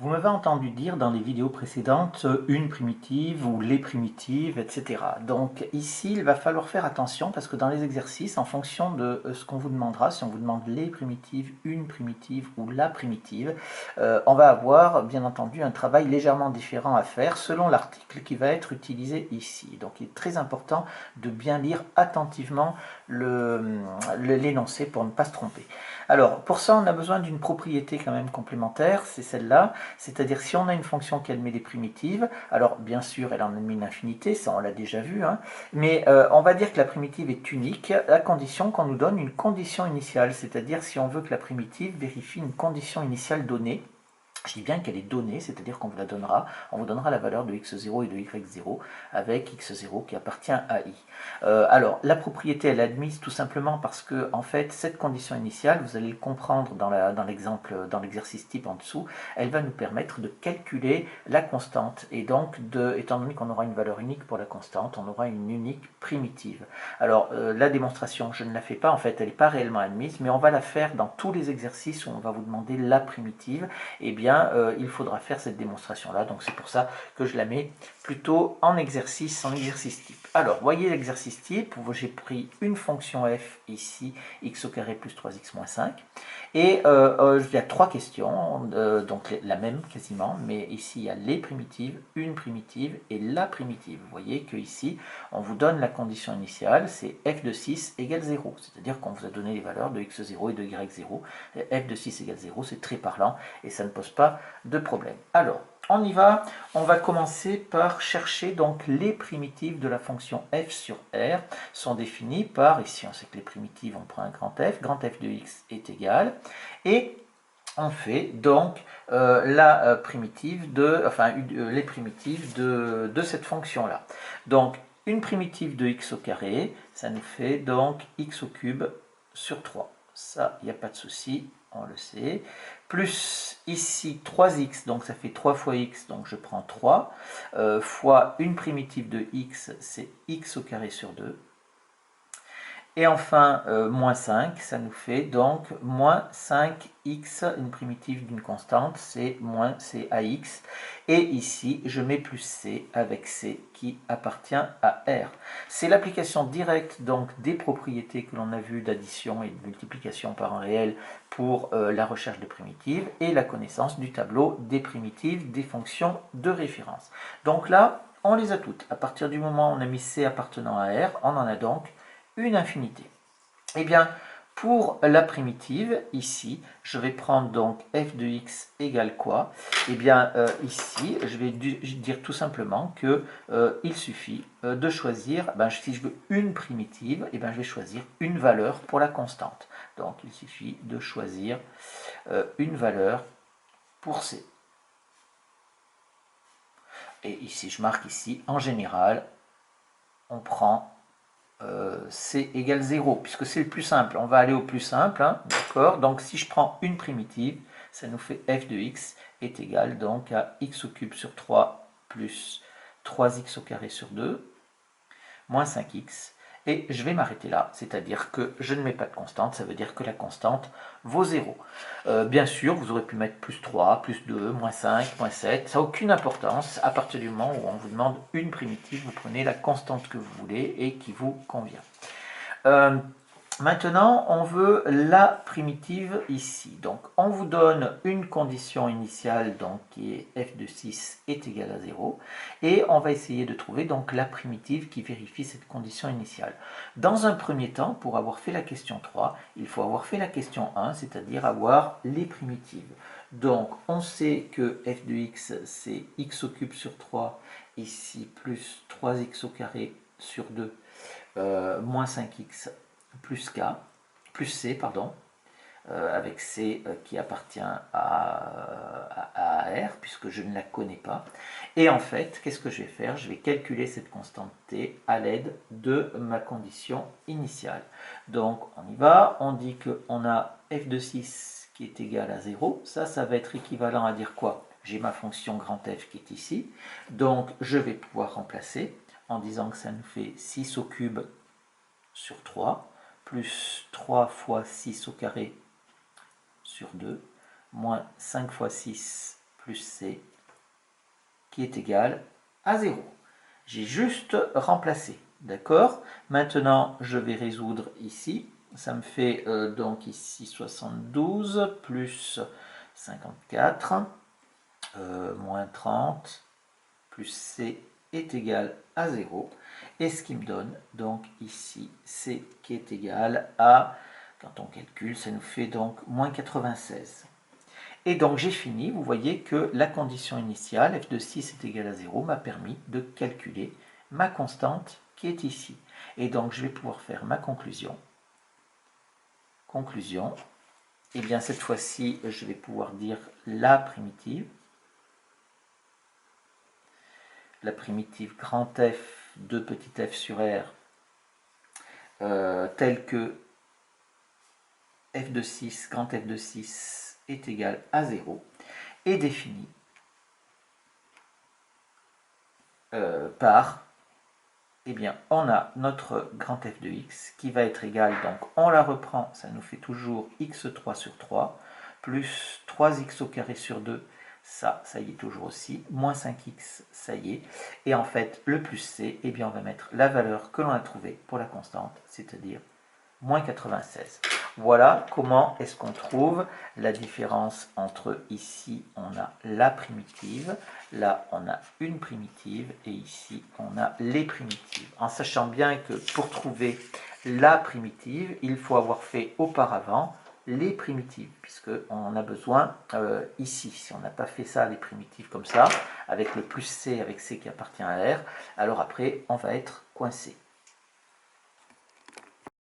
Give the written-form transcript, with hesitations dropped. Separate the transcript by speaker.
Speaker 1: Vous m'avez entendu dire dans les vidéos précédentes une primitive ou les primitives, etc. Donc ici, il va falloir faire attention parce que dans les exercices, en fonction de ce qu'on vous demandera, si on vous demande les primitives, une primitive ou la primitive, on va avoir bien entendu un travail légèrement différent à faire selon l'article qui va être utilisé ici. Donc il est très important de bien lire attentivement l'énoncé pour ne pas se tromper. Alors pour ça, on a besoin d'une propriété quand même complémentaire, c'est celle-là. C'est-à-dire si on a une fonction qui admet des primitives, alors bien sûr elle en admet une infinité, ça on l'a déjà vu, hein, mais on va dire que la primitive est unique à condition qu'on nous donne une condition initiale, c'est-à-dire si on veut que la primitive vérifie une condition initiale donnée. Je dis bien qu'elle est donnée, c'est-à-dire qu'on vous la donnera, on vous donnera la valeur de x0 et de y0 avec x0 qui appartient à i. Alors, la propriété, elle est admise tout simplement parce que, en fait, cette condition initiale, vous allez le comprendre dans l'exemple, dans l'exercice type en dessous, elle va nous permettre de calculer la constante. Et donc, étant donné qu'on aura une valeur unique pour la constante, on aura une unique primitive. Alors, la démonstration, je ne la fais pas, en fait, elle n'est pas réellement admise, mais on va la faire dans tous les exercices où on va vous demander la primitive. Eh bien, il faudra faire cette démonstration-là. Donc c'est pour ça que je la mets plutôt en exercice type. Alors, voyez l'exercice type, où j'ai pris une fonction f ici, x au carré plus 3x moins 5. Et il y a trois questions, donc la même quasiment, mais ici il y a les primitives, une primitive et la primitive. Vous voyez que ici on vous donne la condition initiale, c'est f de 6 égale 0, c'est-à-dire qu'on vous a donné les valeurs de x0 et de y0. F de 6 égale 0, c'est très parlant et ça ne pose pas de problème. Alors, on y va, on va commencer par chercher donc les primitives de la fonction f sur r sont définies par, ici on sait que les primitives, on prend un grand f de x est égal, et on fait donc la primitive de, enfin les primitives de cette fonction là. Donc une primitive de x au carré, ça nous fait donc x au cube sur 3. Ça, il n'y a pas de souci, on le sait. Plus ici 3x, donc ça fait 3 fois x, donc je prends 3, fois une primitive de x, c'est x au carré sur 2. Et enfin, moins 5, ça nous fait donc moins 5x, une primitive d'une constante, c'est moins c à x. Et ici, je mets plus c avec c qui appartient à r. C'est l'application directe donc des propriétés que l'on a vues d'addition et de multiplication par un réel pour la recherche de primitives et la connaissance du tableau des primitives des fonctions de référence. Donc là, on les a toutes. À partir du moment où on a mis c appartenant à r, on en a donc une infinité. Eh bien, pour la primitive, ici, je vais prendre donc f de x égale quoi? Eh bien, ici, je vais dire tout simplement que il suffit de choisir, si je veux une primitive, eh bien, je vais choisir une valeur pour la constante. Donc, il suffit de choisir une valeur pour c. Et ici, je marque ici, en général, on prend c égale 0, puisque c'est le plus simple. On va aller au plus simple, hein, d'accord? Donc si je prends une primitive, ça nous fait f de x est égal donc à x au cube sur 3 plus 3x au carré sur 2, moins 5x. Et je vais m'arrêter là, c'est-à-dire que je ne mets pas de constante, ça veut dire que la constante vaut 0. Bien sûr, vous aurez pu mettre plus 3, plus 2, moins 5, moins 7, ça n'a aucune importance. À partir du moment où on vous demande une primitive, vous prenez la constante que vous voulez et qui vous convient. Maintenant, on veut la primitive ici. Donc, on vous donne une condition initiale donc, qui est f de 6 est égal à 0. Et on va essayer de trouver donc la primitive qui vérifie cette condition initiale. Dans un premier temps, pour avoir fait la question 3, il faut avoir fait la question 1, c'est-à-dire avoir les primitives. Donc, on sait que f de x, c'est x au cube sur 3, ici, plus 3x au carré sur 2, moins 5x plus k, plus c, pardon, avec c qui appartient à r, puisque je ne la connais pas. Et en fait, qu'est-ce que je vais faire? Je vais calculer cette constante t à l'aide de ma condition initiale. Donc, on y va. On dit qu'on a f de 6 qui est égal à 0. Ça va être équivalent à dire quoi? J'ai ma fonction grand F qui est ici. Donc, je vais pouvoir remplacer en disant que ça nous fait 6 au cube sur 3, plus 3 fois 6 au carré sur 2, moins 5 fois 6 plus C qui est égal à 0. J'ai juste remplacé, d'accord? Maintenant, je vais résoudre ici. Ça me fait donc ici 72 plus 54 moins 30 plus C est égal à 0. Et ce qui me donne donc ici C qui est égal à, quand on calcule, ça nous fait donc moins 96. Et donc j'ai fini, vous voyez que la condition initiale, f de 6 est égal à 0, m'a permis de calculer ma constante qui est ici. Et donc je vais pouvoir faire ma conclusion. Conclusion, et bien cette fois-ci, je vais pouvoir dire la primitive. La primitive grand F de petit f sur R, telle que f de 6, grand F de 6 est égal à 0, est définie par, eh bien, on a notre grand F de x qui va être égal, donc on la reprend, ça nous fait toujours x3 sur 3, plus 3x au carré sur 2, ça y est toujours aussi, moins 5x, ça y est, et en fait, le plus c, eh bien, on va mettre la valeur que l'on a trouvée pour la constante, c'est-à-dire moins 96. Voilà comment est-ce qu'on trouve la différence entre ici on a la primitive, là on a une primitive et ici on a les primitives. En sachant bien que pour trouver la primitive, il faut avoir fait auparavant les primitives, puisqu'on en a besoin ici. Si on n'a pas fait ça, les primitives comme ça, avec le plus C, avec C qui appartient à R, alors après on va être coincé.